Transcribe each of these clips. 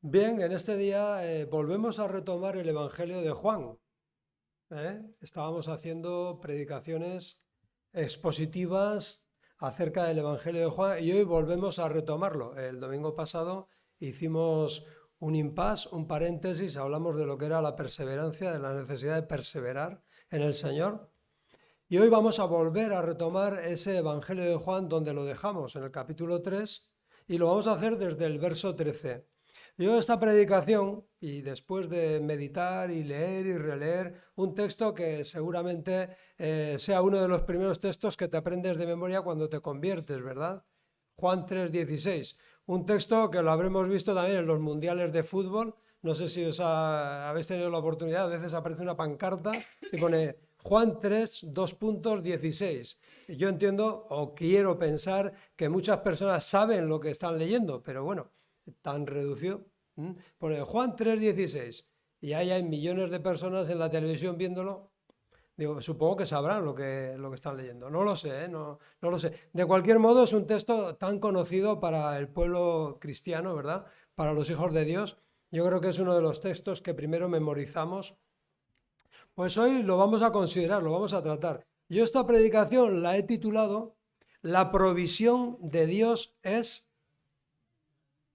Bien, en este día volvemos a retomar el Evangelio de Juan. Estábamos haciendo predicaciones expositivas acerca del Evangelio de Juan y hoy volvemos a retomarlo. El domingo pasado hicimos un impasse, un paréntesis, hablamos de lo que era la perseverancia, de la necesidad de perseverar en el Señor. Y hoy vamos a volver a retomar ese Evangelio de Juan donde lo dejamos, en el capítulo 3, y lo vamos a hacer desde el verso 13. Yo esta predicación, y después de meditar y leer y releer un texto que seguramente sea uno de los primeros textos que te aprendes de memoria cuando te conviertes, ¿verdad? Juan 3:16, un texto que lo habremos visto también en los mundiales de fútbol. No sé si habéis tenido la oportunidad, a veces aparece una pancarta y pone Juan 3, 16. Yo entiendo o quiero pensar que muchas personas saben lo que están leyendo, pero bueno, tan reducido. Pone Juan 3:16 y ahí hay millones de personas en la televisión viéndolo. Digo, supongo que sabrán lo que están leyendo. No lo sé, ¿eh? No lo sé. De cualquier modo, es un texto tan conocido para el pueblo cristiano, ¿verdad? Para los hijos de Dios. Yo creo que es uno de los textos que primero memorizamos. Pues hoy lo vamos a considerar, lo vamos a tratar. Yo esta predicación la he titulado La provisión de Dios es...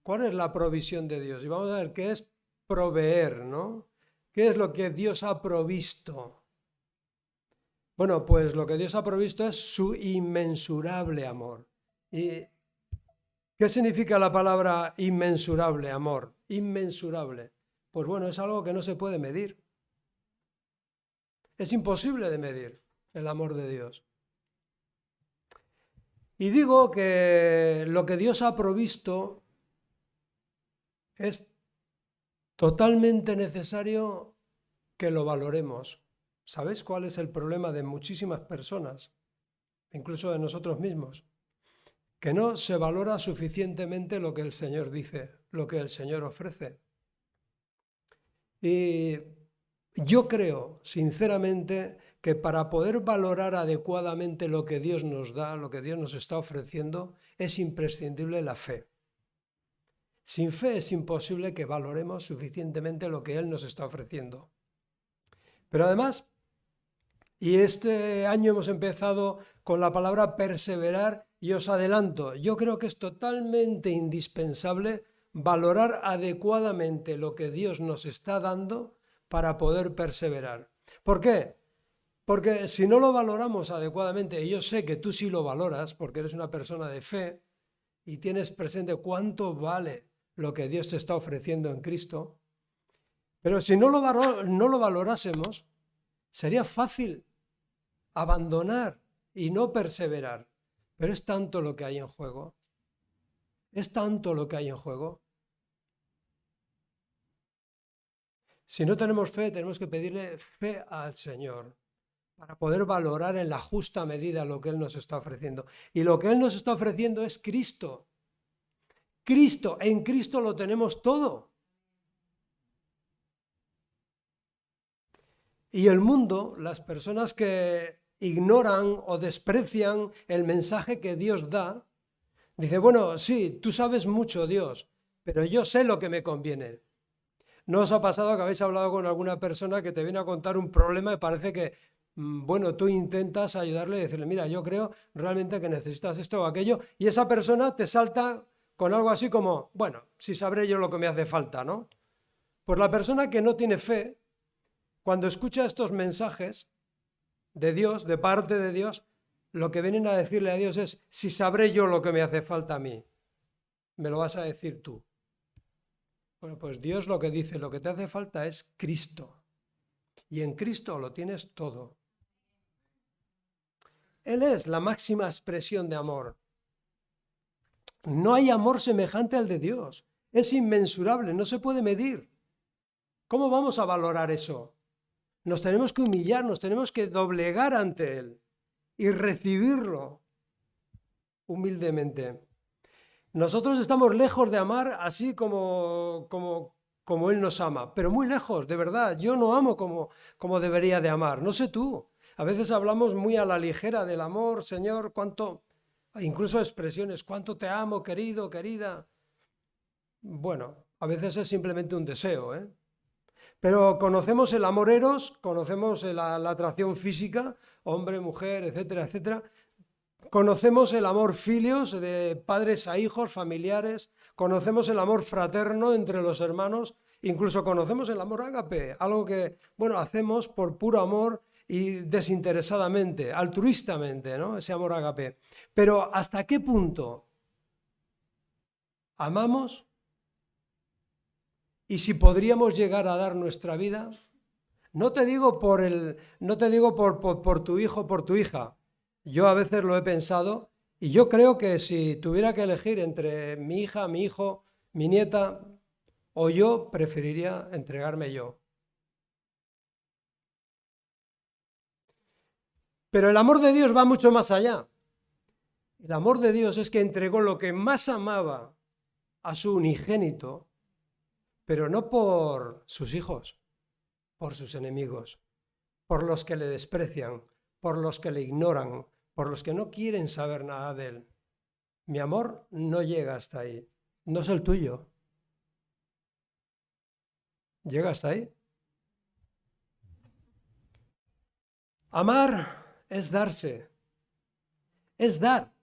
¿Cuál es la provisión de Dios? Y vamos a ver qué es proveer, ¿no? ¿Qué es lo que Dios ha provisto? Bueno, pues lo que Dios ha provisto es su inmensurable amor. ¿Y qué significa la palabra inmensurable, amor? Inmensurable. Pues bueno, es algo que no se puede medir. Es imposible de medir el amor de Dios. Y digo que lo que Dios ha provisto es totalmente necesario que lo valoremos. ¿Sabéis cuál es el problema de muchísimas personas, incluso de nosotros mismos? Que no se valora suficientemente lo que el Señor dice, lo que el Señor ofrece. Y yo creo, sinceramente, que para poder valorar adecuadamente lo que Dios nos da, lo que Dios nos está ofreciendo, es imprescindible la fe. Sin fe es imposible que valoremos suficientemente lo que Él nos está ofreciendo. Pero además, y este año hemos empezado con la palabra perseverar, y os adelanto, yo creo que es totalmente indispensable valorar adecuadamente lo que Dios nos está dando para poder perseverar. ¿Por qué? Porque si no lo valoramos adecuadamente, y yo sé que tú sí lo valoras porque eres una persona de fe y tienes presente cuánto vale lo que Dios te está ofreciendo en Cristo, pero si no lo valorásemos, sería fácil abandonar y no perseverar. Pero es tanto lo que hay en juego. Es tanto lo que hay en juego. Si no tenemos fe, tenemos que pedirle fe al Señor para poder valorar en la justa medida lo que Él nos está ofreciendo. Y lo que Él nos está ofreciendo es Cristo. Cristo, en Cristo lo tenemos todo. Y el mundo, las personas que ignoran o desprecian el mensaje que Dios da, dice, bueno, sí, tú sabes mucho, Dios, pero yo sé lo que me conviene. ¿No os ha pasado que habéis hablado con alguna persona que te viene a contar un problema y parece que, bueno, tú intentas ayudarle y decirle, mira, yo creo realmente que necesitas esto o aquello, y esa persona te salta con algo así como, bueno, si sabré yo lo que me hace falta, ¿no? Pues la persona que no tiene fe, cuando escucha estos mensajes de Dios, de parte de Dios, lo que vienen a decirle a Dios es, si sabré yo lo que me hace falta a mí, me lo vas a decir tú. Bueno, pues Dios lo que dice, lo que te hace falta es Cristo. Y en Cristo lo tienes todo. Él es la máxima expresión de amor. No hay amor semejante al de Dios. Es inmensurable, no se puede medir. ¿Cómo vamos a valorar eso? Nos tenemos que humillar, nos tenemos que doblegar ante Él y recibirlo humildemente. Nosotros estamos lejos de amar así como Él nos ama, pero muy lejos, de verdad. Yo no amo como debería de amar, no sé tú. A veces hablamos muy a la ligera del amor, Señor, cuánto, incluso expresiones, cuánto te amo, querido, querida. Bueno, A veces es simplemente un deseo, ¿eh? Pero conocemos el amor eros, conocemos la atracción física, hombre, mujer, etcétera, etcétera. Conocemos el amor filios, de padres a hijos, familiares. Conocemos el amor fraterno entre los hermanos. Incluso conocemos el amor ágape, algo que, bueno, hacemos por puro amor y desinteresadamente, altruistamente, ¿no? Ese amor ágape. Pero ¿hasta qué punto amamos? Y si podríamos llegar a dar nuestra vida, no te digo no te digo por tu hijo, por tu hija. Yo a veces lo he pensado y yo creo que si tuviera que elegir entre mi hija, mi hijo, mi nieta o yo, preferiría entregarme yo. Pero el amor de Dios va mucho más allá. El amor de Dios es que entregó lo que más amaba a su unigénito, pero no por sus hijos, por sus enemigos, por los que le desprecian, por los que le ignoran, por los que no quieren saber nada de él. Mi amor no llega hasta ahí, no es el tuyo. ¿Llega hasta ahí? Amar es darse, es dar.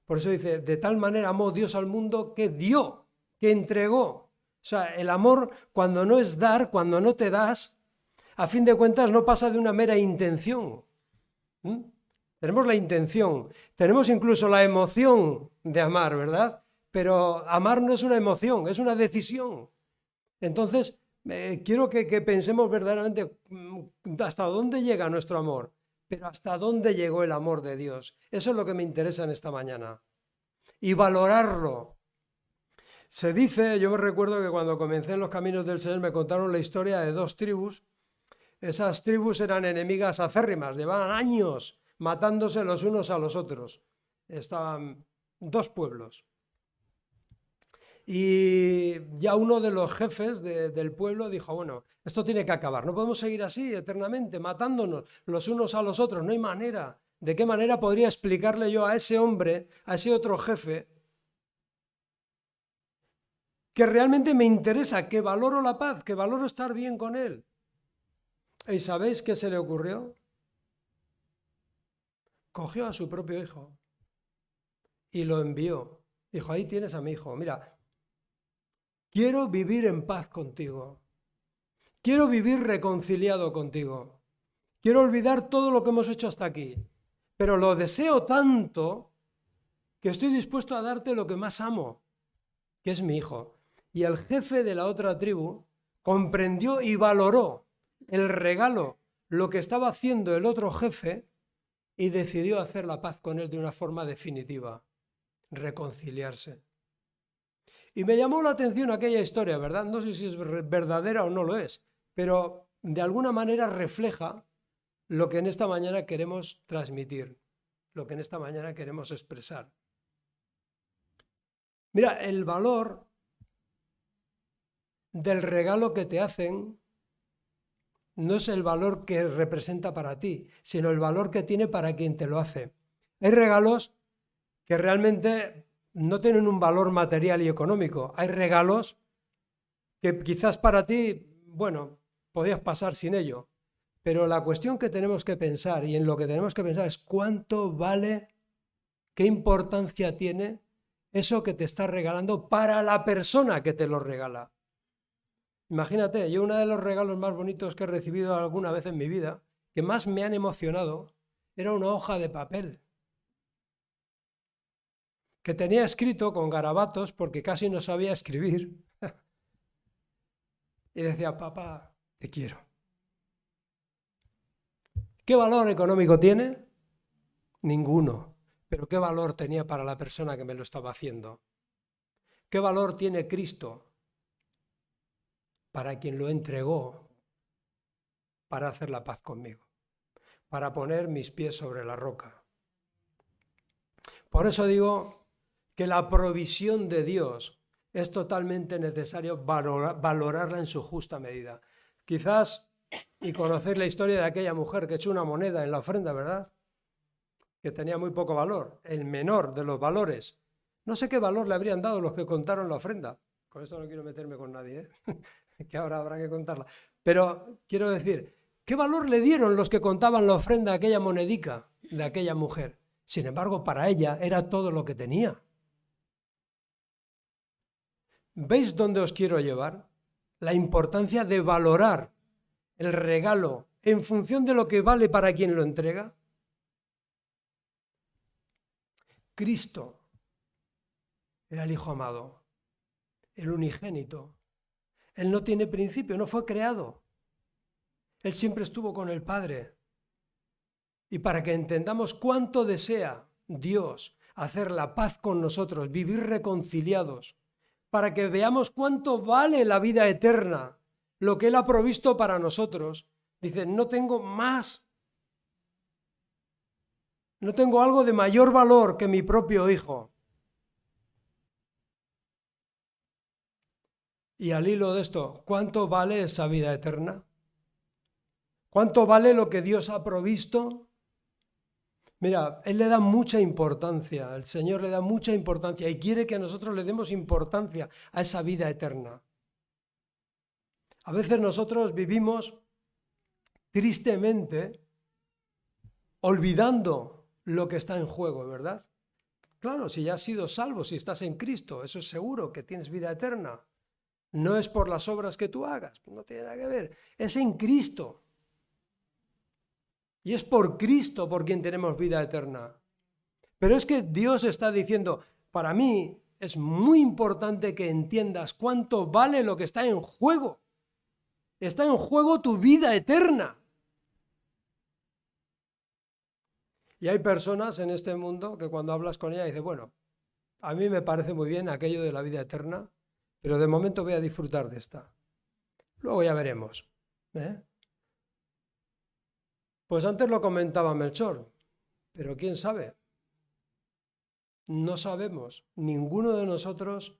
Por eso dice, de tal manera amó Dios al mundo que dio, que entregó. O sea, el amor cuando no es dar, cuando no te das, a fin de cuentas no pasa de una mera intención. ¿Mm? Tenemos la intención, tenemos incluso la emoción de amar, ¿verdad? Pero amar no es una emoción, es una decisión. Entonces, quiero que pensemos verdaderamente hasta dónde llega nuestro amor, pero hasta dónde llegó el amor de Dios. Eso es lo que me interesa en esta mañana. Y valorarlo. Se dice, yo me recuerdo que cuando comencé en los caminos del Señor me contaron la historia de dos tribus. Esas tribus eran enemigas acérrimas, llevaban años matándose los unos a los otros. Estaban dos pueblos. Y ya uno de los jefes del pueblo dijo, bueno, esto tiene que acabar, no podemos seguir así eternamente, matándonos los unos a los otros, no hay manera. ¿De qué manera podría explicarle yo a ese hombre, a ese otro jefe, que realmente me interesa, que valoro la paz, que valoro estar bien con él? ¿Y sabéis qué se le ocurrió? Cogió a su propio hijo y lo envió. Dijo, ahí tienes a mi hijo, mira, quiero vivir en paz contigo. Quiero vivir reconciliado contigo. Quiero olvidar todo lo que hemos hecho hasta aquí. Pero lo deseo tanto que estoy dispuesto a darte lo que más amo, que es mi hijo. Y el jefe de la otra tribu comprendió y valoró el regalo, lo que estaba haciendo el otro jefe, y decidió hacer la paz con él de una forma definitiva, reconciliarse. Y me llamó la atención aquella historia, ¿verdad? No sé si es verdadera o no lo es, pero de alguna manera refleja lo que en esta mañana queremos transmitir, lo que en esta mañana queremos expresar. Mira, el valor del regalo que te hacen no es el valor que representa para ti, sino el valor que tiene para quien te lo hace. Hay regalos que realmente no tienen un valor material y económico. Hay regalos que quizás para ti, bueno, podías pasar sin ello. Pero la cuestión que tenemos que pensar y en lo que tenemos que pensar es cuánto vale, qué importancia tiene eso que te está regalando para la persona que te lo regala. Imagínate, yo uno de los regalos más bonitos que he recibido alguna vez en mi vida, que más me han emocionado, era una hoja de papel que tenía escrito con garabatos porque casi no sabía escribir. Y decía, papá, te quiero. ¿Qué valor económico tiene? Ninguno. Pero ¿qué valor tenía para la persona que me lo estaba haciendo? ¿Qué valor tiene Cristo para quien lo entregó para hacer la paz conmigo? Para poner mis pies sobre la roca. Por eso digo que la provisión de Dios es totalmente necesario valorarla en su justa medida. Quizás, y conocer la historia de aquella mujer que echó una moneda en la ofrenda, ¿verdad? Que tenía muy poco valor, el menor de los valores. No sé qué valor le habrían dado los que contaron la ofrenda. Con esto no quiero meterme con nadie, que ahora habrá que contarla. Pero quiero decir, ¿qué valor le dieron los que contaban la ofrenda a aquella monedica de aquella mujer? Sin embargo, para ella era todo lo que tenía. ¿Veis dónde os quiero llevar? La importancia de valorar el regalo en función de lo que vale para quien lo entrega. Cristo era el Hijo amado, el unigénito. Él no tiene principio, no fue creado. Él siempre estuvo con el Padre. Y para que entendamos cuánto desea Dios hacer la paz con nosotros, vivir reconciliados, para que veamos cuánto vale la vida eterna, lo que Él ha provisto para nosotros, dice, no tengo más, no tengo algo de mayor valor que mi propio Hijo. Y al hilo de esto, ¿cuánto vale esa vida eterna? ¿Cuánto vale lo que Dios ha provisto? Mira, Él le da mucha importancia, el Señor le da mucha importancia y quiere que nosotros le demos importancia a esa vida eterna. A veces nosotros vivimos tristemente olvidando lo que está en juego, ¿verdad? Claro, si ya has sido salvo, si estás en Cristo, eso es seguro que tienes vida eterna. No es por las obras que tú hagas, no tiene nada que ver, es en Cristo. Y es por Cristo por quien tenemos vida eterna. Pero es que Dios está diciendo, para mí es muy importante que entiendas cuánto vale lo que está en juego. Está en juego tu vida eterna. Y hay personas en este mundo que cuando hablas con ella dicen, bueno, a mí me parece muy bien aquello de la vida eterna, pero de momento voy a disfrutar de esta. Luego ya veremos. Pues antes lo comentaba Melchor, pero quién sabe. No sabemos, ninguno de nosotros,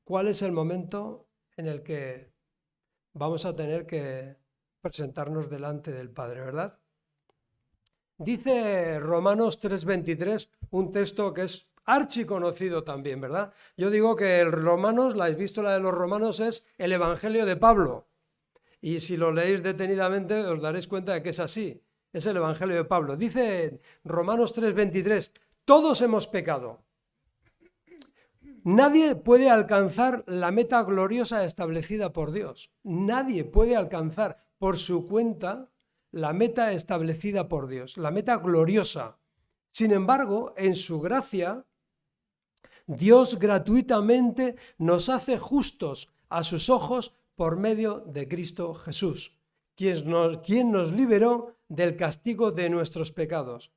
cuál es el momento en el que vamos a tener que presentarnos delante del Padre, ¿verdad? Dice Romanos 3:23, un texto que es archiconocido también, ¿verdad? Yo digo que el Romanos, la epístola de los Romanos es el Evangelio de Pablo. Y si lo leéis detenidamente os daréis cuenta de que es así. Es el Evangelio de Pablo. Dice Romanos 3:23, todos hemos pecado. Nadie puede alcanzar la meta gloriosa establecida por Dios. Nadie puede alcanzar por su cuenta la meta establecida por Dios, la meta gloriosa. Sin embargo, en su gracia, Dios gratuitamente nos hace justos a sus ojos por medio de Cristo Jesús, quien nos liberó del castigo de nuestros pecados.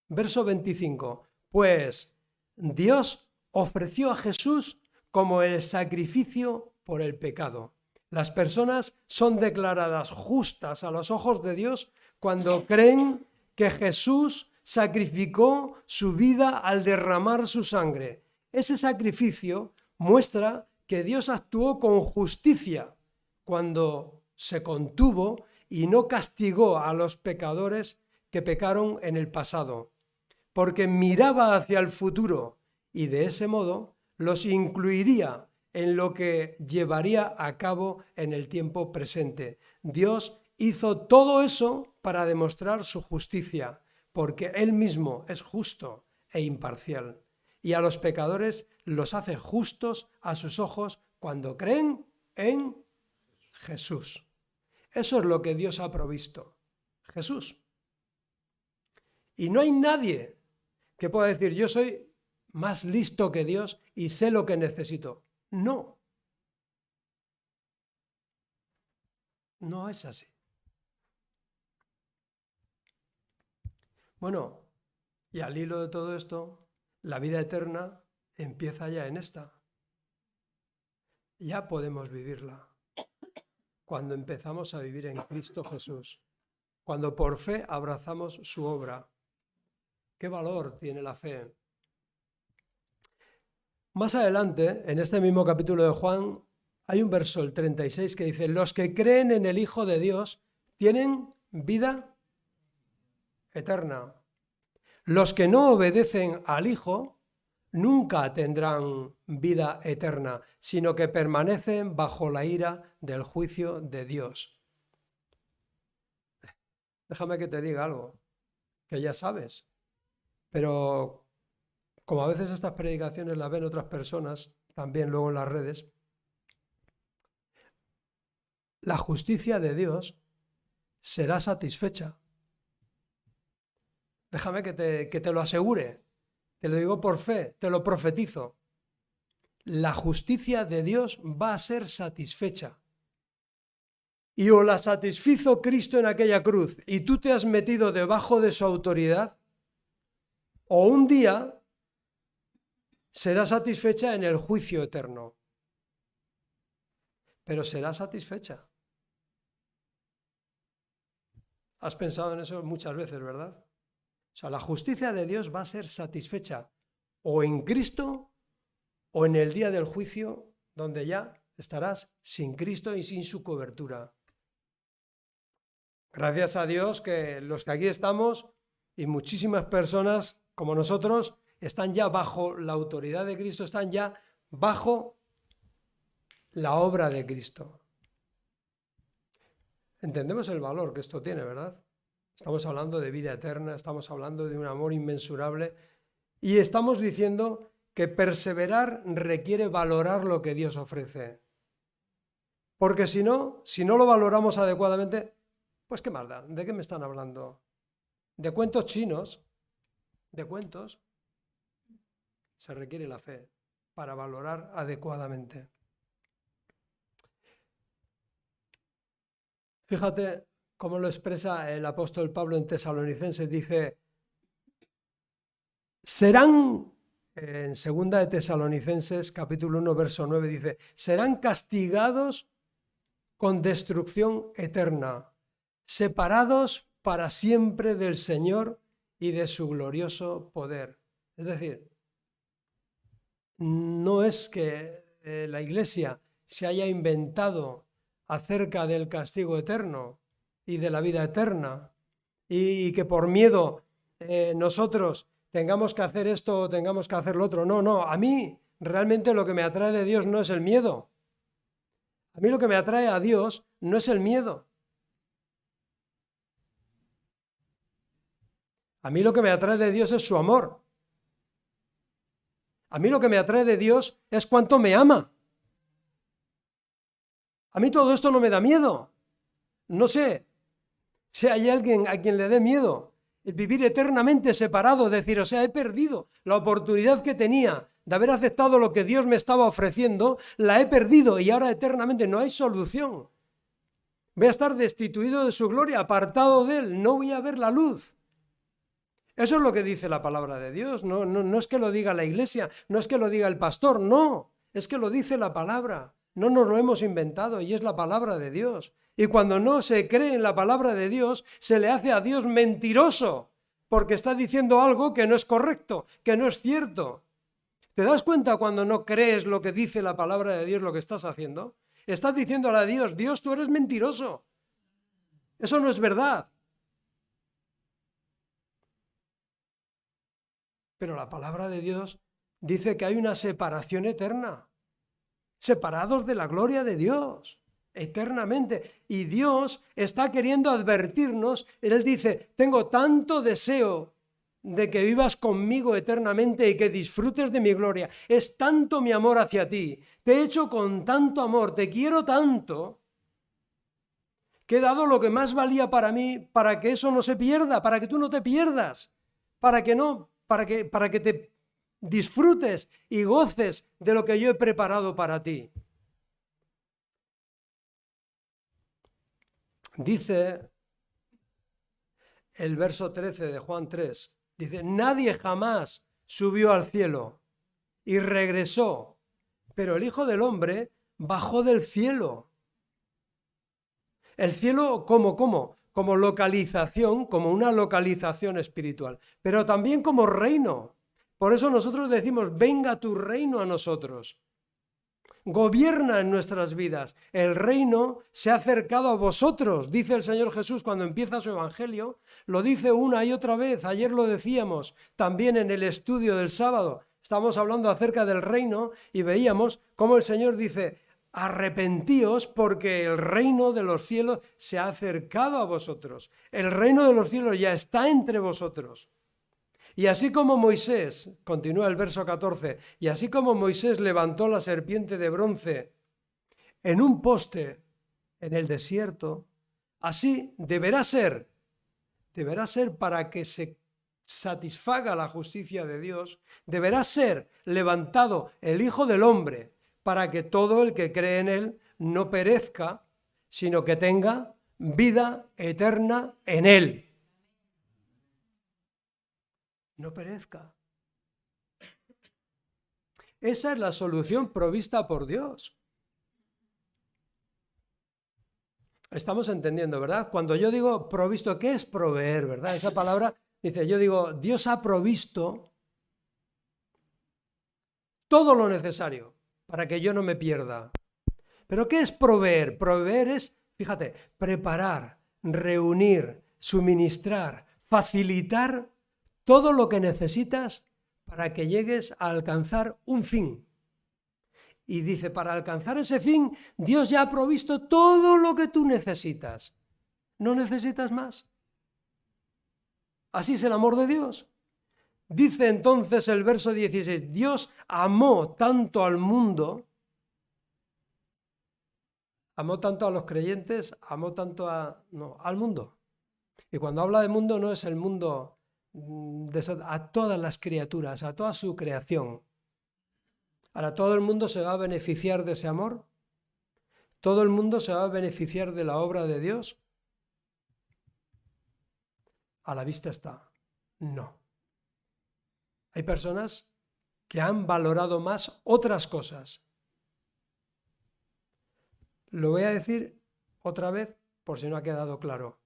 Verso 25. Pues Dios ofreció a Jesús como el sacrificio por el pecado. Las personas son declaradas justas a los ojos de Dios cuando creen que Jesús sacrificó su vida al derramar su sangre. Ese sacrificio muestra que Dios actuó con justicia cuando se contuvo y no castigó a los pecadores que pecaron en el pasado, porque miraba hacia el futuro y de ese modo los incluiría en lo que llevaría a cabo en el tiempo presente. Dios hizo todo eso para demostrar su justicia, porque Él mismo es justo e imparcial. Y a los pecadores los hace justos a sus ojos cuando creen en Jesús. Eso es lo que Dios ha provisto. Jesús. Y no hay nadie que pueda decir, yo soy más listo que Dios y sé lo que necesito. No. No es así. Bueno, y al hilo de todo esto, la vida eterna empieza ya en esta. Ya podemos vivirla. Cuando empezamos a vivir en Cristo Jesús. Cuando por fe abrazamos su obra. ¿Qué valor tiene la fe? Más adelante, en este mismo capítulo de Juan, hay un verso, el 36, que dice, los que creen en el Hijo de Dios tienen vida eterna. Los que no obedecen al Hijo nunca tendrán vida eterna, sino que permanecen bajo la ira del juicio de Dios. Déjame que te diga algo, que ya sabes, pero como a veces estas predicaciones las ven otras personas, también luego en las redes, la justicia de Dios será satisfecha. Déjame que te lo asegure, te lo digo por fe, te lo profetizo. La justicia de Dios va a ser satisfecha. Y o la satisfizo Cristo en aquella cruz y tú te has metido debajo de su autoridad, o un día será satisfecha en el juicio eterno. Pero será satisfecha. Has pensado en eso muchas veces, ¿verdad? O sea, la justicia de Dios va a ser satisfecha o en Cristo o en el día del juicio, donde ya estarás sin Cristo y sin su cobertura. Gracias a Dios que los que aquí estamos y muchísimas personas como nosotros están ya bajo la autoridad de Cristo, están ya bajo la obra de Cristo. Entendemos el valor que esto tiene, ¿verdad? Estamos hablando de vida eterna, estamos hablando de un amor inmensurable y estamos diciendo que perseverar requiere valorar lo que Dios ofrece. Porque si no lo valoramos adecuadamente, pues qué más da, ¿de qué me están hablando? De cuentos chinos, de cuentos. Se requiere la fe para valorar adecuadamente. Fíjate cómo lo expresa el apóstol Pablo en Tesalonicenses, dice, serán, en 2 de Tesalonicenses, capítulo 1, verso 9, dice, serán castigados con destrucción eterna, separados para siempre del Señor y de su glorioso poder. Es decir, no es que la Iglesia se haya inventado acerca del castigo eterno y de la vida eterna y que por miedo nosotros tengamos que hacer esto o tengamos que hacer lo otro. No, a mí realmente lo que me atrae de Dios no es el miedo. A mí lo que me atrae a Dios no es el miedo. A mí lo que me atrae de Dios es su amor. A mí lo que me atrae de Dios es cuánto me ama. A mí todo esto no me da miedo. No sé si hay alguien a quien le dé miedo el vivir eternamente separado, decir, o sea, he perdido la oportunidad que tenía de haber aceptado lo que Dios me estaba ofreciendo, la he perdido y ahora eternamente no hay solución. Voy a estar destituido de su gloria, apartado de Él, no voy a ver la luz. Eso es lo que dice la palabra de Dios, no es que lo diga la Iglesia, no es que lo diga el pastor, no, es que lo dice la palabra. No nos lo hemos inventado y es la palabra de Dios. Y cuando no se cree en la palabra de Dios, se le hace a Dios mentiroso, porque está diciendo algo que no es correcto, que no es cierto. ¿Te das cuenta cuando no crees lo que dice la palabra de Dios, lo que estás haciendo? Estás diciéndole a Dios, Dios, tú eres mentiroso. Eso no es verdad. Pero la palabra de Dios dice que hay una separación eterna. Separados de la gloria de Dios, eternamente. Y Dios está queriendo advertirnos. Él dice, tengo tanto deseo de que vivas conmigo eternamente y que disfrutes de mi gloria. Es tanto mi amor hacia ti. Te he hecho con tanto amor, te quiero tanto, que he dado lo que más valía para mí, para que eso no se pierda, para que tú no te pierdas, para que te disfrutes y goces de lo que yo he preparado para ti. Dice el verso 13 de Juan 3, dice, nadie jamás subió al cielo y regresó, pero el Hijo del Hombre bajó del cielo. El cielo, ¿cómo? Como localización, como una localización espiritual, pero también como reino. Por eso nosotros decimos, venga tu reino a nosotros. Gobierna en nuestras vidas. El reino se ha acercado a vosotros, dice el Señor Jesús cuando empieza su evangelio. Lo dice una y otra vez. Ayer lo decíamos también en el estudio del sábado. Estábamos hablando acerca del reino y veíamos cómo el Señor dice, arrepentíos porque el reino de los cielos se ha acercado a vosotros. El reino de los cielos ya está entre vosotros. Y así como Moisés, continúa el verso 14, y así como Moisés levantó la serpiente de bronce en un poste en el desierto, así deberá ser para que se satisfaga la justicia de Dios, deberá ser levantado el Hijo del Hombre para que todo el que cree en él no perezca, sino que tenga vida eterna en él. No perezca. Esa es la solución provista por Dios. Estamos entendiendo, ¿verdad? Cuando yo digo provisto, ¿qué es proveer, verdad? Esa palabra dice, yo digo, Dios ha provisto todo lo necesario para que yo no me pierda. ¿Pero qué es proveer? Proveer es, fíjate, preparar, reunir, suministrar, facilitar todo lo que necesitas para que llegues a alcanzar un fin. Y dice, para alcanzar ese fin, Dios ya ha provisto todo lo que tú necesitas. ¿No necesitas más? Así es el amor de Dios. Dice entonces el verso 16, Dios amó tanto al mundo, amó tanto a los creyentes, amó tanto al mundo. Y cuando habla de mundo no es el mundo a todas las criaturas, a toda su creación. Ahora, ¿todo el mundo se va a beneficiar de ese amor? ¿Todo el mundo se va a beneficiar de la obra de Dios? A la vista está, no. Hay personas que han valorado más otras cosas. Lo voy a decir otra vez por si no ha quedado claro.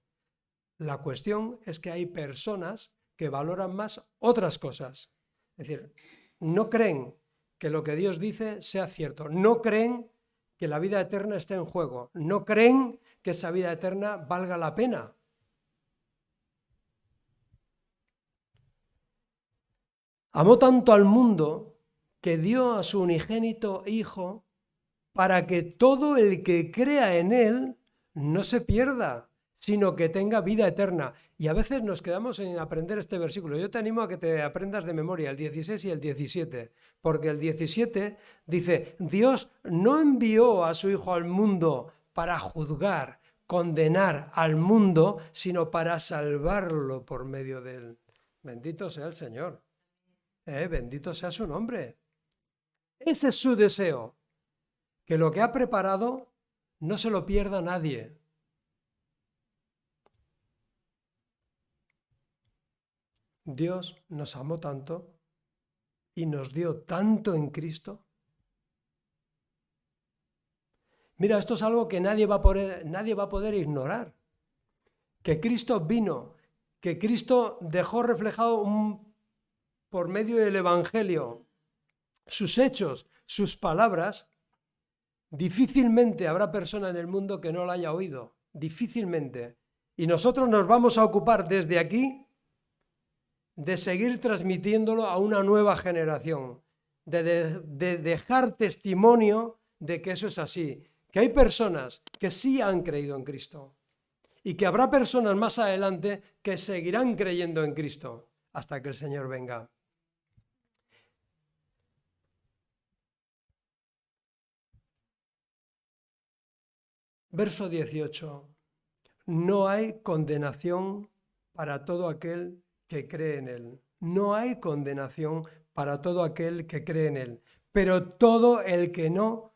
La cuestión es que hay personas que valoran más otras cosas. Es decir, no creen que lo que Dios dice sea cierto. No creen que la vida eterna esté en juego. No creen que esa vida eterna valga la pena. Amó tanto al mundo que dio a su unigénito Hijo para que todo el que crea en Él no se pierda, sino que tenga vida eterna. Y a veces nos quedamos en aprender este versículo. Yo te animo a que te aprendas de memoria el 16 y el 17, porque el 17 dice, Dios no envió a su Hijo al mundo para juzgar, condenar al mundo, sino para salvarlo por medio de él. Bendito sea el Señor. Bendito sea su nombre. Ese es su deseo, que lo que ha preparado no se lo pierda nadie. Dios nos amó tanto y nos dio tanto en Cristo. Mira, esto es algo que nadie va a poder ignorar. Que Cristo vino, que Cristo dejó reflejado por medio del Evangelio sus hechos, sus palabras. Difícilmente habrá persona en el mundo que no lo haya oído. Difícilmente. Y nosotros nos vamos a ocupar desde aquí de seguir transmitiéndolo a una nueva generación, de dejar testimonio de que eso es así, que hay personas que sí han creído en Cristo y que habrá personas más adelante que seguirán creyendo en Cristo hasta que el Señor venga. Verso 18. No hay condenación para todo aquel que cree en él. No hay condenación para todo aquel que cree en él. Pero todo el que no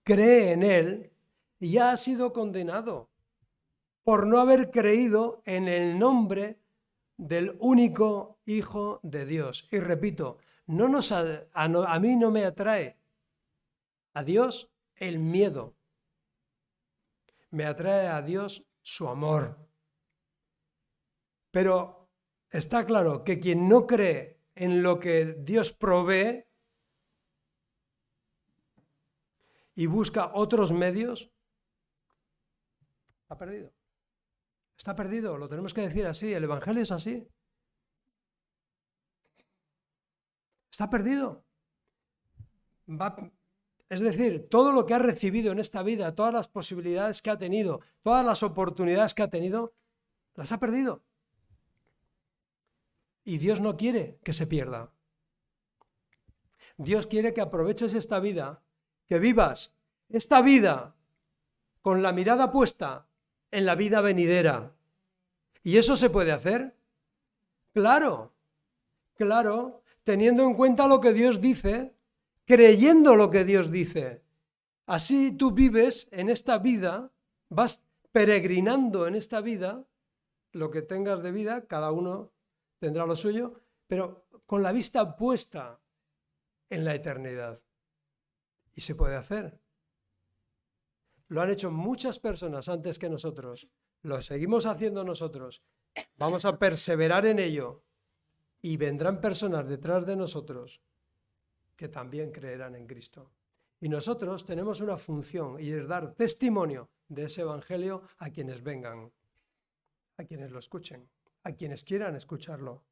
cree en él ya ha sido condenado por no haber creído en el nombre del único Hijo de Dios. Y repito, a mí no me atrae a Dios el miedo. Me atrae a Dios su amor. Pero está claro que quien no cree en lo que Dios provee y busca otros medios, está perdido. Está perdido, lo tenemos que decir así, el Evangelio es así. Está perdido. es decir, todo lo que ha recibido en esta vida, todas las posibilidades que ha tenido, todas las oportunidades que ha tenido, las ha perdido. Y Dios no quiere que se pierda. Dios quiere que aproveches esta vida, que vivas esta vida con la mirada puesta en la vida venidera. ¿Y eso se puede hacer? Claro, claro, teniendo en cuenta lo que Dios dice, creyendo lo que Dios dice. Así tú vives en esta vida, vas peregrinando en esta vida, lo que tengas de vida, cada uno tendrá lo suyo, pero con la vista puesta en la eternidad. Y se puede hacer. Lo han hecho muchas personas antes que nosotros. Lo seguimos haciendo nosotros. Vamos a perseverar en ello. Y vendrán personas detrás de nosotros que también creerán en Cristo. Y nosotros tenemos una función y es dar testimonio de ese evangelio a quienes vengan, a quienes lo escuchen, a quienes quieran escucharlo.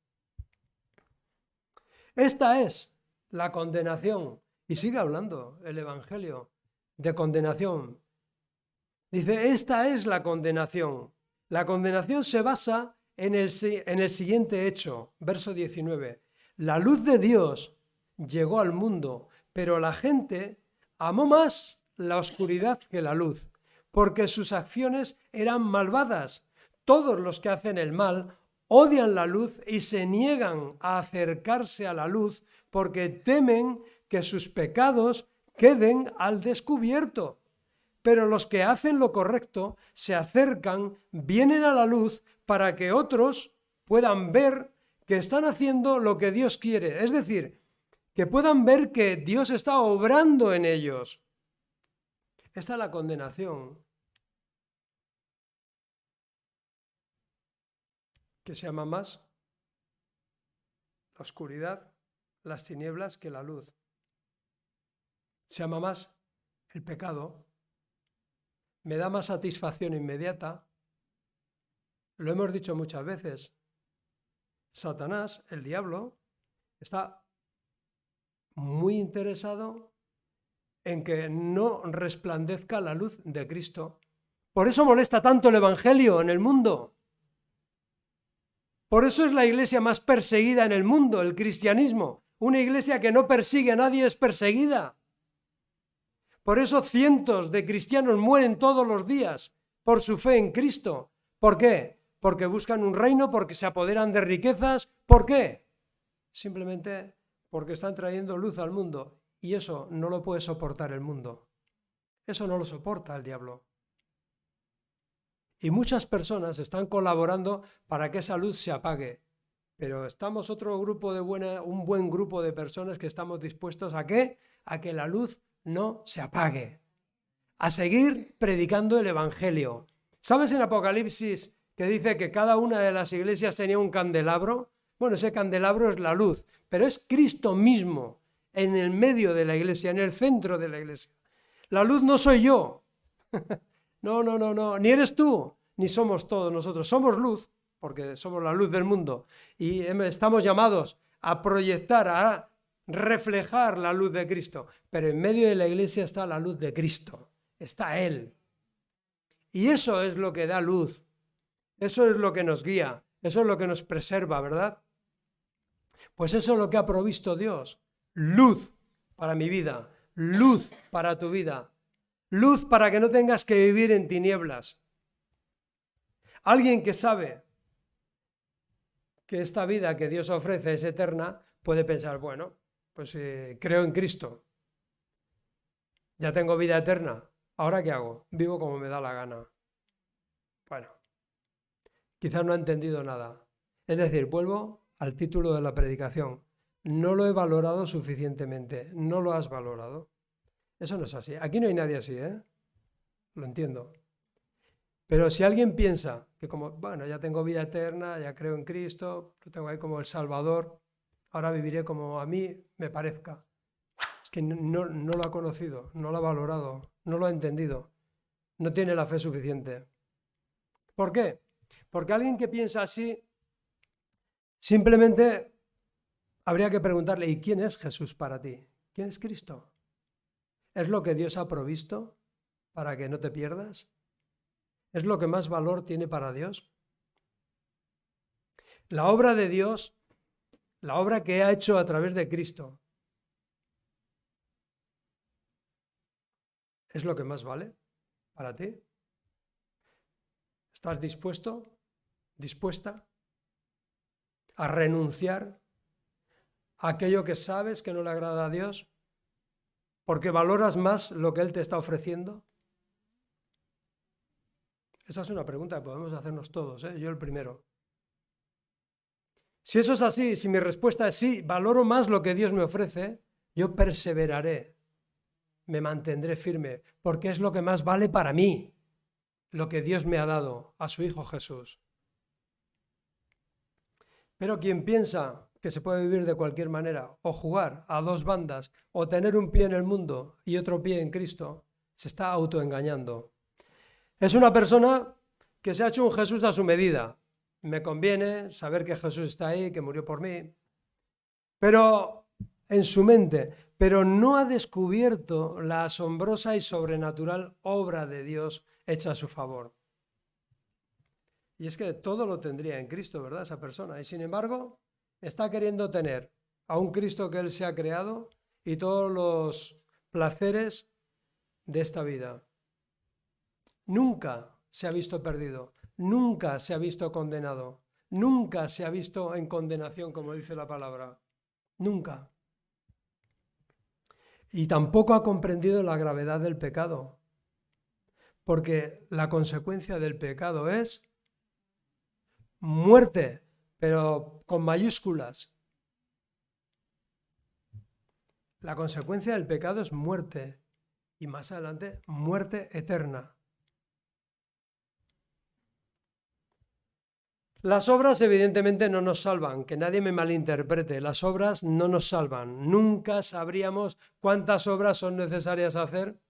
Esta es la condenación. Y sigue hablando el evangelio de condenación. Dice, esta es la condenación. La condenación se basa en el siguiente hecho, verso 19. La luz de Dios llegó al mundo, pero la gente amó más la oscuridad que la luz, porque sus acciones eran malvadas. Todos los que hacen el mal odian la luz y se niegan a acercarse a la luz porque temen que sus pecados queden al descubierto. Pero los que hacen lo correcto se acercan, vienen a la luz para que otros puedan ver que están haciendo lo que Dios quiere. Es decir, que puedan ver que Dios está obrando en ellos. Esta es la condenación que se ama más la oscuridad, las tinieblas que la luz. Se ama más el pecado. Me da más satisfacción inmediata. Lo hemos dicho muchas veces. Satanás, el diablo, está muy interesado en que no resplandezca la luz de Cristo. Por eso molesta tanto el evangelio en el mundo. Por eso es la iglesia más perseguida en el mundo, el cristianismo. Una iglesia que no persigue a nadie es perseguida. Por eso cientos de cristianos mueren todos los días por su fe en Cristo. ¿Por qué? Porque buscan un reino, porque se apoderan de riquezas. ¿Por qué? Simplemente porque están trayendo luz al mundo. Y eso no lo puede soportar el mundo. Eso no lo soporta el diablo. Y muchas personas están colaborando para que esa luz se apague. Pero estamos un buen grupo de personas que estamos dispuestos ¿a qué? A que la luz no se apague. A seguir predicando el evangelio. ¿Sabes en Apocalipsis que dice que cada una de las iglesias tenía un candelabro? Bueno, ese candelabro es la luz, pero es Cristo mismo en el medio de la iglesia, en el centro de la iglesia. La luz no soy yo. No, ni eres tú, ni somos todos nosotros. Somos luz, porque somos la luz del mundo. Y estamos llamados a proyectar, a reflejar la luz de Cristo. Pero en medio de la iglesia está la luz de Cristo. Está Él. Y eso es lo que da luz. Eso es lo que nos guía. Eso es lo que nos preserva, ¿verdad? Pues eso es lo que ha provisto Dios. Luz para mi vida. Luz para tu vida. Luz para que no tengas que vivir en tinieblas. Alguien que sabe que esta vida que Dios ofrece es eterna, puede pensar, bueno, pues creo en Cristo. Ya tengo vida eterna. ¿Ahora qué hago? Vivo como me da la gana. Bueno, quizás no ha entendido nada. Es decir, vuelvo al título de la predicación. No lo he valorado suficientemente. No lo has valorado. Eso no es así. Aquí no hay nadie así, ¿eh? Lo entiendo. Pero si alguien piensa que como, bueno, ya tengo vida eterna, ya creo en Cristo, lo tengo ahí como el Salvador, ahora viviré como a mí me parezca. Es que no lo ha conocido, no lo ha valorado, no lo ha entendido, no tiene la fe suficiente. ¿Por qué? Porque alguien que piensa así, simplemente habría que preguntarle, ¿y quién es Jesús para ti? ¿Quién es Cristo? ¿Es lo que Dios ha provisto para que no te pierdas? ¿Es lo que más valor tiene para Dios? La obra de Dios, la obra que ha hecho a través de Cristo, ¿es lo que más vale para ti? ¿Estás dispuesta a renunciar a aquello que sabes que no le agrada a Dios porque valoras más lo que Él te está ofreciendo? Esa es una pregunta que podemos hacernos todos, ¿eh? Yo el primero. Si eso es así, si mi respuesta es sí, valoro más lo que Dios me ofrece, yo perseveraré, me mantendré firme, porque es lo que más vale para mí, lo que Dios me ha dado a su Hijo Jesús. Pero quien piensa que se puede vivir de cualquier manera, o jugar a dos bandas, o tener un pie en el mundo y otro pie en Cristo, se está autoengañando. Es una persona que se ha hecho un Jesús a su medida. Me conviene saber que Jesús está ahí, que murió por mí, pero en su mente, pero no ha descubierto la asombrosa y sobrenatural obra de Dios hecha a su favor. Y es que todo lo tendría en Cristo, ¿verdad? Esa persona. Y sin embargo, está queriendo tener a un Cristo que Él se ha creado y todos los placeres de esta vida. Nunca se ha visto perdido, nunca se ha visto condenado, nunca se ha visto en condenación, como dice la palabra. Nunca. Y tampoco ha comprendido la gravedad del pecado, porque la consecuencia del pecado es muerte, pero con mayúsculas. La consecuencia del pecado es muerte, y más adelante, muerte eterna. Las obras evidentemente no nos salvan, que nadie me malinterprete, las obras no nos salvan. Nunca sabríamos cuántas obras son necesarias hacer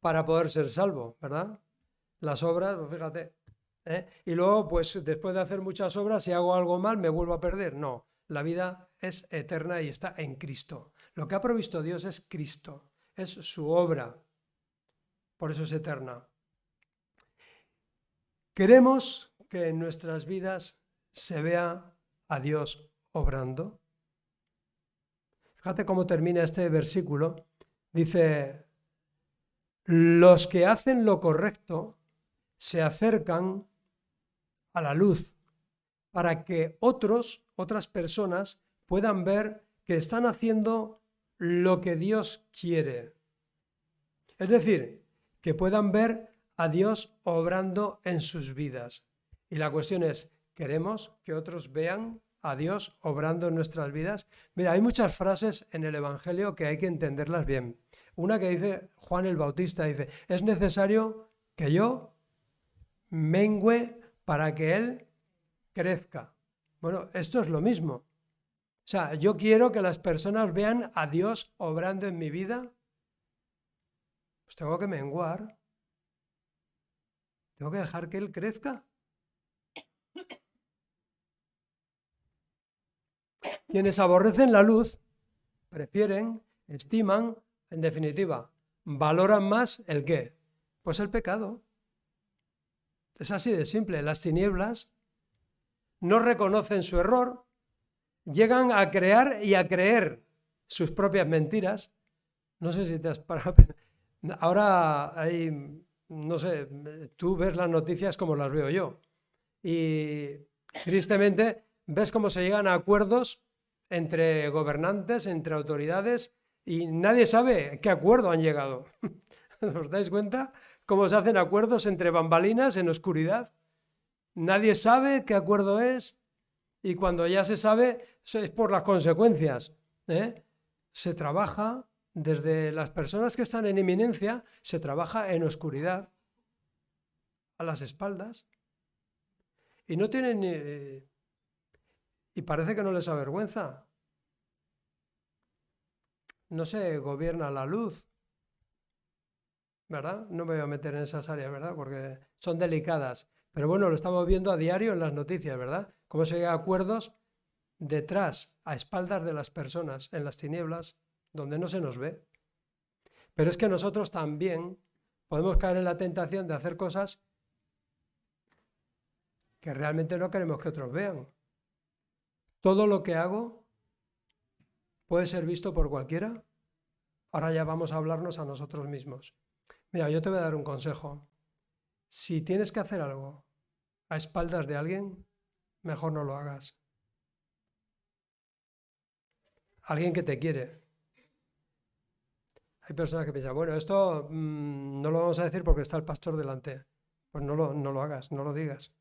para poder ser salvo, ¿verdad? Las obras, pues fíjate, y luego pues después de hacer muchas obras, si hago algo mal, me vuelvo a perder. No, la vida es eterna y está en Cristo. Lo que ha provisto Dios es Cristo, es su obra, por eso es eterna. Queremos que en nuestras vidas se vea a Dios obrando. Fíjate cómo termina este versículo. Dice, los que hacen lo correcto se acercan a la luz para que otras personas puedan ver que están haciendo lo que Dios quiere. Es decir, que puedan ver a Dios obrando en sus vidas. Y la cuestión es, ¿queremos que otros vean a Dios obrando en nuestras vidas? Mira, hay muchas frases en el Evangelio que hay que entenderlas bien. Una que dice Juan el Bautista, dice, es necesario que yo mengüe para que Él crezca. Bueno, esto es lo mismo. O sea, yo quiero que las personas vean a Dios obrando en mi vida, pues tengo que menguar. Tengo que dejar que Él crezca. Quienes aborrecen la luz prefieren, estiman, en definitiva, valoran más ¿el qué? Pues el pecado. Es así de simple. Las tinieblas no reconocen su error, llegan a crear y a creer sus propias mentiras. No sé si te has parado. Ahora hay, no sé, tú ves las noticias como las veo yo. Y tristemente ves cómo se llegan a acuerdos entre gobernantes, entre autoridades, y nadie sabe qué acuerdo han llegado. ¿Os dais cuenta? Cómo se hacen acuerdos entre bambalinas en oscuridad. Nadie sabe qué acuerdo es, y cuando ya se sabe es por las consecuencias. Se trabaja desde las personas que están en eminencia, se trabaja en oscuridad, a las espaldas, y no tienen... y parece que no les avergüenza. No se gobierna la luz, ¿verdad? No me voy a meter en esas áreas, ¿verdad? Porque son delicadas. Pero bueno, lo estamos viendo a diario en las noticias, ¿verdad? Cómo se llegan a acuerdos detrás, a espaldas de las personas, en las tinieblas, donde no se nos ve. Pero es que nosotros también podemos caer en la tentación de hacer cosas que realmente no queremos que otros vean. Todo lo que hago puede ser visto por cualquiera. Ahora ya vamos a hablarnos a nosotros mismos. Mira, yo te voy a dar un consejo. Si tienes que hacer algo a espaldas de alguien, mejor no lo hagas. Alguien que te quiere. Hay personas que piensan, bueno, esto no lo vamos a decir porque está el pastor delante. Pues no lo hagas, no lo digas.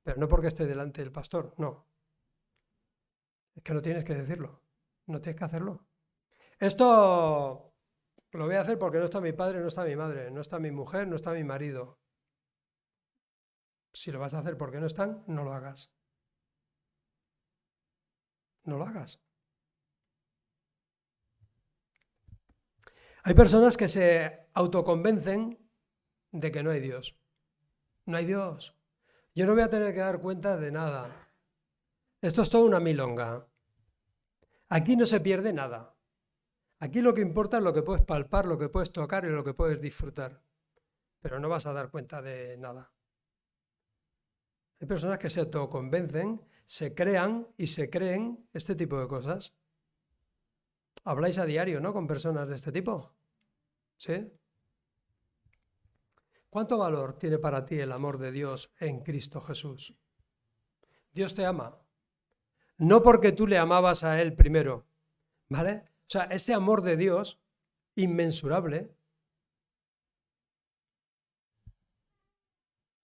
Pero no porque esté delante el pastor, no. Es que no tienes que decirlo, no tienes que hacerlo. Esto lo voy a hacer porque no está mi padre, no está mi madre, no está mi mujer, no está mi marido. Si lo vas a hacer porque no están, no lo hagas. No lo hagas. Hay personas que se autoconvencen de que no hay Dios. No hay Dios. Yo no voy a tener que dar cuenta de nada. Esto es toda una milonga. Aquí no se pierde nada. Aquí lo que importa es lo que puedes palpar, lo que puedes tocar y lo que puedes disfrutar. Pero no vas a dar cuenta de nada. Hay personas que se autoconvencen, se crean y se creen este tipo de cosas. Habláis a diario, ¿no? Con personas de este tipo. ¿Sí? ¿Cuánto valor tiene para ti el amor de Dios en Cristo Jesús? Dios te ama. No porque tú le amabas a Él primero, ¿vale? O sea, este amor de Dios, inmensurable,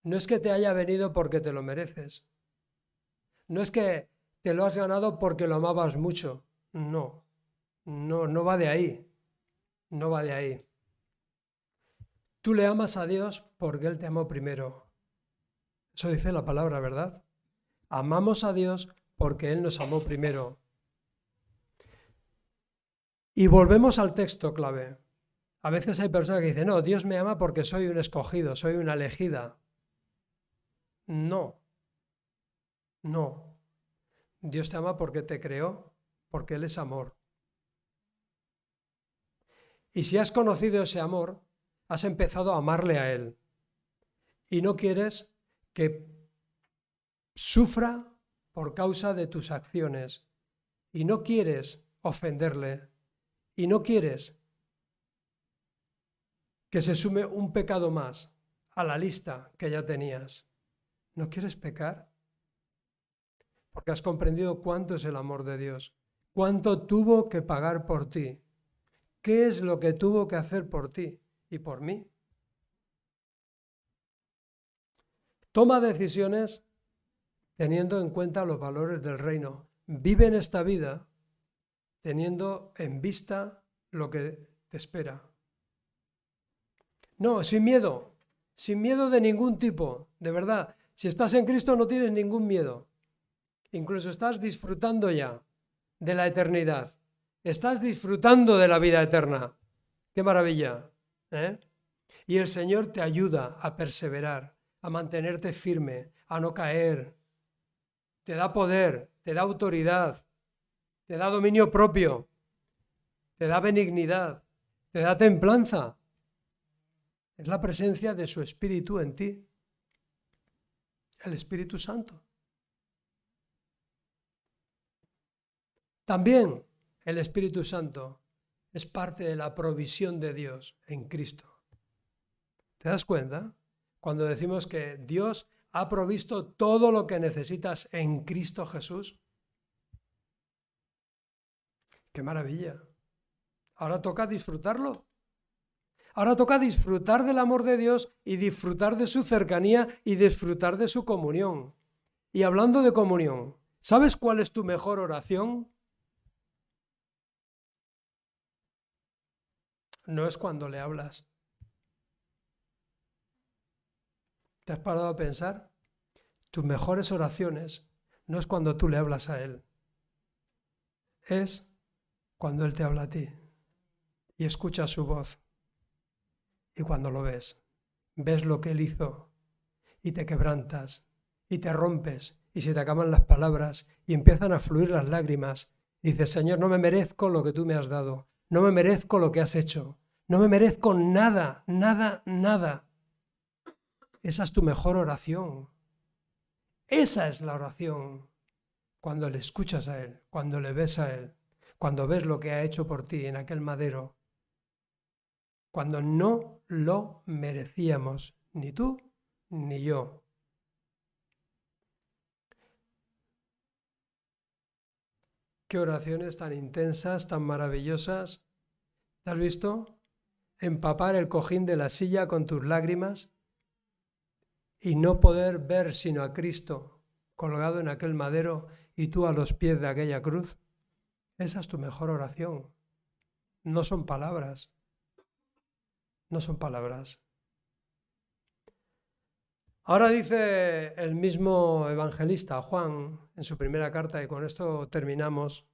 no es que te haya venido porque te lo mereces. No es que te lo has ganado porque lo amabas mucho. No, no va de ahí. No va de ahí. Tú le amas a Dios porque Él te amó primero. Eso dice la palabra, ¿verdad? Amamos a Dios porque Él nos amó primero. Y volvemos al texto clave. A veces hay personas que dicen, no, Dios me ama porque soy un escogido, soy una elegida. No, no. Dios te ama porque te creó, porque Él es amor. Y si has conocido ese amor, has empezado a amarle a Él. Y no quieres que sufra por causa de tus acciones. Y no quieres ofenderle. Y no quieres que se sume un pecado más a la lista que ya tenías. ¿No quieres pecar? Porque has comprendido cuánto es el amor de Dios. Cuánto tuvo que pagar por ti. ¿Qué es lo que tuvo que hacer por ti y por mí? Toma decisiones teniendo en cuenta los valores del reino. Vive en esta vida teniendo en vista lo que te espera. No, sin miedo de ningún tipo, de verdad. Si estás en Cristo no tienes ningún miedo. Incluso estás disfrutando ya de la eternidad. Estás disfrutando de la vida eterna. ¡Qué maravilla! ¿Eh? Y el Señor te ayuda a perseverar, a mantenerte firme, a no caer. Te da poder, te da autoridad, te da dominio propio, te da benignidad, te da templanza. Es la presencia de su Espíritu en ti, el Espíritu Santo. También el Espíritu Santo es parte de la provisión de Dios en Cristo. ¿Te das cuenta? Cuando decimos que Dios ha provisto todo lo que necesitas en Cristo Jesús. ¡Qué maravilla! Ahora toca disfrutarlo. Ahora toca disfrutar del amor de Dios y disfrutar de su cercanía y disfrutar de su comunión. Y hablando de comunión, ¿sabes cuál es tu mejor oración? No es cuando le hablas. ¿Te has parado a pensar? Tus mejores oraciones no es cuando tú le hablas a Él. Es cuando Él te habla a ti y escuchas su voz. Y cuando lo ves lo que Él hizo y te quebrantas y te rompes y se te acaban las palabras y empiezan a fluir las lágrimas. Y dices, Señor, no me merezco lo que tú me has dado, no me merezco lo que has hecho, No me merezco nada, nada, nada. Esa es tu mejor oración. Esa es la oración. Cuando le escuchas a Él, cuando le ves a Él, cuando ves lo que ha hecho por ti en aquel madero, cuando no lo merecíamos, ni tú ni yo. Qué oraciones tan intensas, tan maravillosas. ¿Te has visto? Empapar el cojín de la silla con tus lágrimas y no poder ver sino a Cristo colgado en aquel madero y tú a los pies de aquella cruz. Esa es tu mejor oración. No son palabras. No son palabras. Ahora dice el mismo evangelista, Juan, en su primera carta, y con esto terminamos,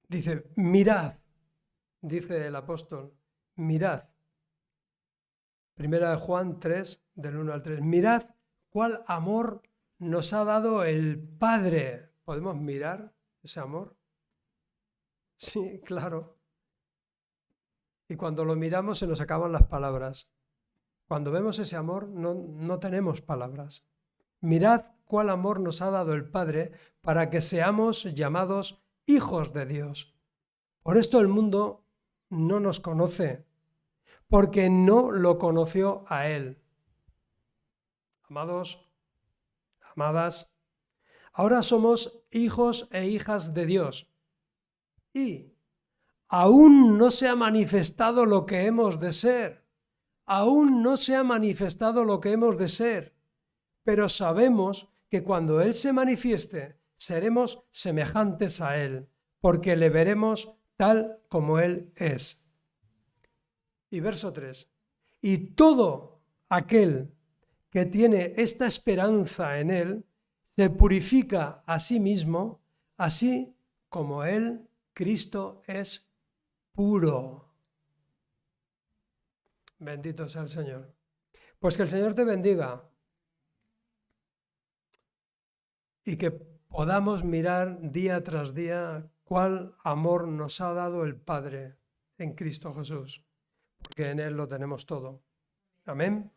dice, mirad, dice el apóstol, mirad. Primera de Juan 3, del 1 al 3. Mirad cuál amor nos ha dado el Padre. ¿Podemos mirar ese amor? Sí, claro. Y cuando lo miramos se nos acaban las palabras. Cuando vemos ese amor no tenemos palabras. Mirad cuál amor nos ha dado el Padre para que seamos llamados hijos de Dios. Por esto el mundo no nos conoce, porque no lo conoció a Él. Amados, amadas, ahora somos hijos e hijas de Dios y aún no se ha manifestado lo que hemos de ser. Aún no se ha manifestado lo que hemos de ser, pero sabemos que cuando Él se manifieste, seremos semejantes a Él, porque le veremos tal como Él es. Y verso 3. Y todo aquel que tiene esta esperanza en Él, se purifica a sí mismo, así como Él, Cristo, es puro. Bendito sea el Señor. Pues que el Señor te bendiga y que podamos mirar día tras día cuál amor nos ha dado el Padre en Cristo Jesús, porque en Él lo tenemos todo. Amén.